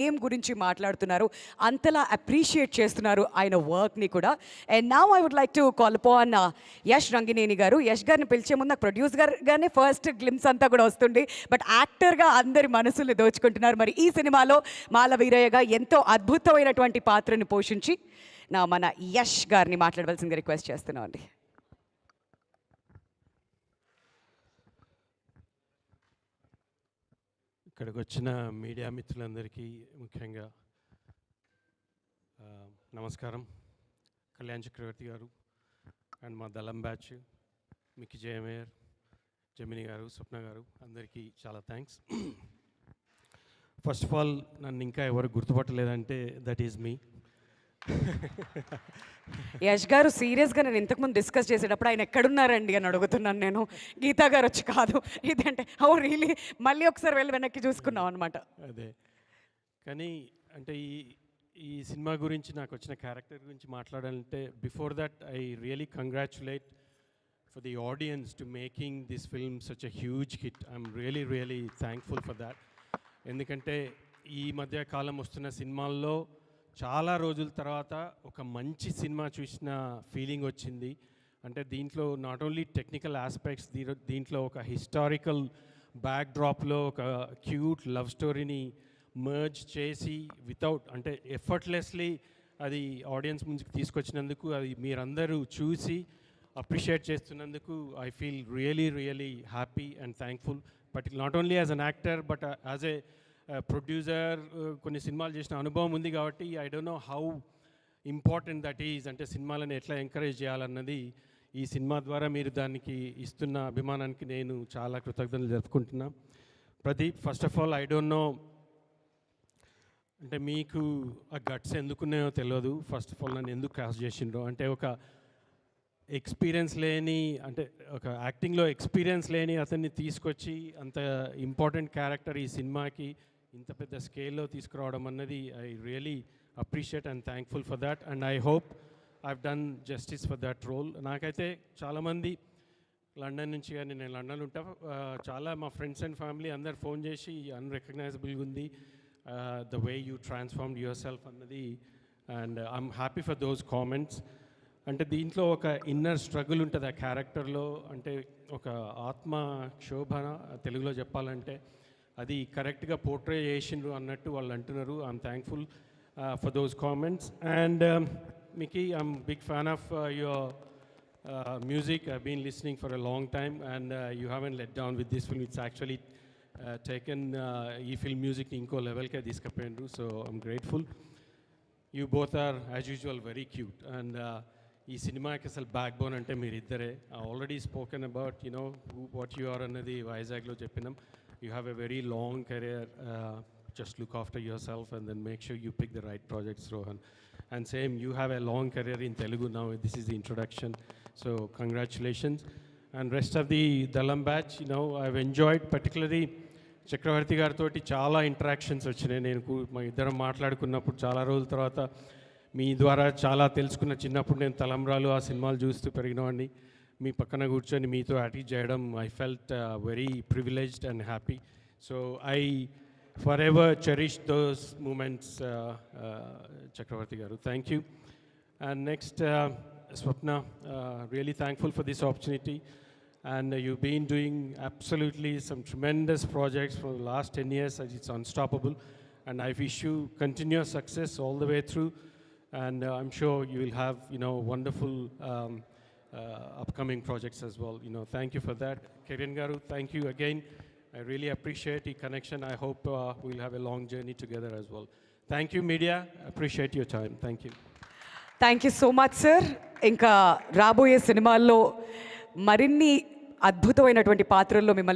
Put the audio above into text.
ఏం గురించి మాట్లాడుతున్నారు, అంతలా అప్రిషియేట్ చేస్తున్నారు ఆయన వర్క్ని కూడా. And now I would like to call upon Yash Rangineni గారు. యష్ గారిని పిలిచే ముందు నాకు ప్రొడ్యూసర్గానే ఫస్ట్ గ్లిమ్స్ అంతా కూడా వస్తుంది, బట్ యాక్టర్గా అందరి మనసులు దోచుకుంటున్నారు. మరి ఈ సినిమాలో మాలవీరయ్యగా ఎంతో అద్భుతమైనటువంటి పాత్రను పోషించి మన యష్ గారిని మాట్లాడవలసిందిగా రిక్వెస్ట్ చేస్తున్నాం అండి. ఇక్కడికి వచ్చిన మీడియా మిత్రులందరికీ ముఖ్యంగా నమస్కారం. కళ్యాణ్ చక్రవర్తి గారు అండ్ మా దళం బ్యాచ్, మికి జయమేయర్, జమిని గారు, స్వప్న గారు, అందరికీ చాలా థ్యాంక్స్. ఫస్ట్ ఆఫ్ ఆల్, నన్ను ఇంకా ఎవరు గుర్తుపట్టలేదంటే దట్ ఈజ్ మీ. యష్ గారు సీరియస్గా నేను ఇంతకుముందు డిస్కస్ చేసేటప్పుడు ఆయన ఎక్కడున్నారండి అని అడుగుతున్నాను నేను. గీతా గారు వచ్చి కాదు ఇదంటే ఓ రియలీ మళ్ళీ ఒకసారి వెళ్ళి వెనక్కి చూసుకున్నాం అనమాట. అదే, కానీ అంటే ఈ సినిమా గురించి, నాకు వచ్చిన క్యారెక్టర్ గురించి మాట్లాడాలంటే before that I really congratulate for the audience to making this film such a huge hit. I'm really thankful for that. ఎందుకంటే ఈ మధ్య కాలం వస్తున్న సినిమాల్లో చాలా రోజుల తర్వాత ఒక మంచి సినిమా చూసిన ఫీలింగ్ వచ్చింది. అంటే దీంట్లో నాట్ ఓన్లీ టెక్నికల్ ఆస్పెక్ట్స్, దీంట్లో ఒక హిస్టారికల్ బ్యాక్డ్రాప్లో ఒక క్యూట్ లవ్ స్టోరీని మర్జ్ చేసి వితౌట్ అంటే ఎఫర్ట్లెస్లీ అది ఆడియన్స్ ముందుకు తీసుకొచ్చినందుకు, అది మీరందరూ చూసి అప్రిషియేట్ చేస్తున్నందుకు I feel really happy and thankful. But not only as an actor but as a producer. కొన్ని సినిమాలు చేసిన అనుభవం ఉంది కాబట్టి I don't know how important that is. అంటే సినిమాలను ఎట్లా ఎంకరేజ్ చేయాలన్నది ఈ సినిమా ద్వారా మీరు దానికి ఇస్తున్న అభిమానానికి నేను చాలా కృతజ్ఞతలు జరుపుకుంటున్నా. Pradeep, first of all I don't know, అంటే మీకు ఆ గట్స్ ఎందుకున్నాయో తెలియదు. ఫస్ట్ ఆఫ్ ఆల్ నన్ను ఎందుకు కాస్ట్ చేసిండ్రో, అంటే ఒక ఎక్స్పీరియన్స్ లేని, అంటే ఒక యాక్టింగ్లో ఎక్స్పీరియన్స్ లేని అతన్ని తీసుకొచ్చి అంత ఇంపార్టెంట్ క్యారెక్టర్ ఈ సినిమాకి ఇంత పెద్ద స్కేల్లో తీసుకురావడం అన్నది I really appreciate and thankful for that. And I hope I done justice for that role. నాకైతే చాలామంది లండన్ నుంచి, కానీ నేను లండన్లో ఉంటా, చాలా మా ఫ్రెండ్స్ అండ్ ఫ్యామిలీ అందరు ఫోన్ చేసి అన్రికగ్నైజబుల్గా ఉంది the way you transformed yourself అన్నది. And I'm happy for those comments. అంటే దీంట్లో ఒక ఇన్నర్ స్ట్రగుల్ ఉంటుంది ఆ క్యారెక్టర్లో, అంటే ఒక ఆత్మ క్షోభన తెలుగులో చెప్పాలంటే, అది కరెక్ట్గా పోర్ట్రే చేసిండ్రు అన్నట్టు వాళ్ళు అంటున్నారు. I'm thankful for those comments. And Mickey, I'm big fan of your music. I've been listening for a long time and you haven't let down with this film. It's actually taken ee film music ni inko level ke iskapendru, so I'm grateful. You both are as usual very cute and ee cinema ki asal backbone ante meer iddare. I already spoken about, you know, what you are annadi Vizag lo cheppinam. You have a very long career. Just look after yourself and then make sure you pick the right projects, Rohan. And same, you have a long career in Telugu now. This is the introduction, so congratulations. And rest of the Dalam batch, you know, I've enjoyed particularly చక్రవర్తి గారితో చాలా interactions వచ్చినాయి. నేను మా ఇద్దరం మాట్లాడుకున్నప్పుడు చాలా రోజుల తర్వాత మీ ద్వారా చాలా తెలుసుకున్న. చిన్నప్పుడు నేను తలంబ్రాలు ఆ సినిమాలు చూస్తూ పెరిగినవాడిని. మీ పక్కన కూర్చొని మీతో యాక్ట్ చేయడం, I felt very privileged and happy. So I forever cherish those moments, Chakravarti garu. Thank you. And next, Swapna, really thankful for this opportunity. And you've been doing absolutely some tremendous projects for the last 10 years. It's unstoppable. And I wish you continuous success all the way through. And I'm sure you will have, you know, wonderful upcoming projects as well. You know, thank you for that. Kiran garu, thank you again. I really appreciate the connection. I hope we'll have a long journey together as well. Thank you, media. Appreciate your time. Thank you. Thank you so much, sir. ఇంకా రాబోయే సినిమాల్లో మరిన్ని అద్భుతమైనటువంటి పాత్రల్లో మిమ్మల్ని